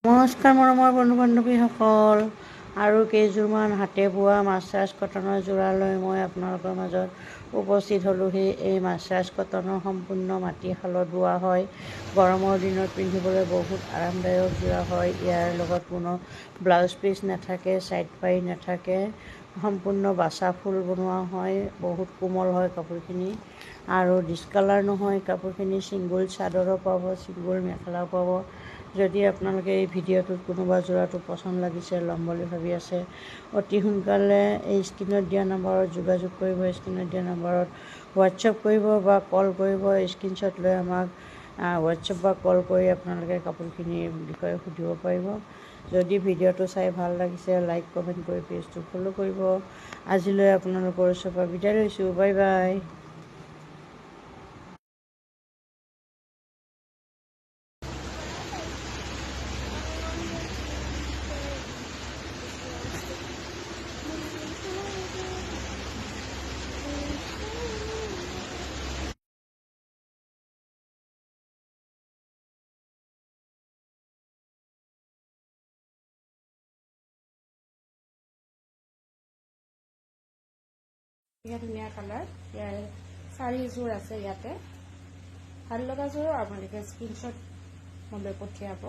নমস্কাৰ মৰমৰ বন্ধু বান্ধৱীসকল, আৰু কেইযোৰমান হাতে বোৱা মাছৰাজ কটনৰ যোৰা লৈ মই আপোনালোকৰ মাজত উপস্থিত হ'লোহি। এই মাছৰাজ কটনৰ সম্পূৰ্ণ মাটিশালত বোৱা হয়। গৰমৰ দিনত পিন্ধিবলৈ বহুত আৰামদায়ক যোৰা হয়। ইয়াৰ লগত কোনো ব্লাউজ পিচ নাথাকে, ছাইড পাৰি নাথাকে, সম্পূৰ্ণ বাচা ফুল বনোৱা হয়। বহুত কোমল হয় কাপোৰখিনি আৰু ডিছকালাৰ নহয়। কাপোৰখিনি ছিংগুল চাদৰো পাব, ছিংগুল মেখেলাও পাব। যদি আপোনালোকে এই ভিডিঅ'টোত কোনোবা যোৰাটো পচন্দ লাগিছে, ল'ম বুলি ভাবি আছে, অতি সোনকালে এই স্ক্ৰীণত দিয়া নম্বৰত যোগাযোগ কৰিব। স্ক্ৰীণত দিয়া নম্বৰত হোৱাটছএপ কৰিব বা কল কৰিব। স্ক্ৰীণশ্বট লৈ আমাক হোৱাটছএপ বা কল কৰি আপোনালোকে কাপোৰখিনিৰ বিষয়ে সুধিব পাৰিব। যদি ভিডিঅ'টো চাই ভাল লাগিছে, লাইক কমেণ্ট কৰি পেজটো ফ'ল' কৰিব। আজিলৈ আপোনালোকৰ ওচৰৰ পৰা বিদায় লৈছোঁ। Bye bye. ধুনীয়া কালাৰ। ইয়াৰ 4 যোৰ আছে ইয়াতে। ভাল লগা যোৰ আপোনালোকে স্ক্ৰীনশ্বট মোলৈ পঠিয়াব।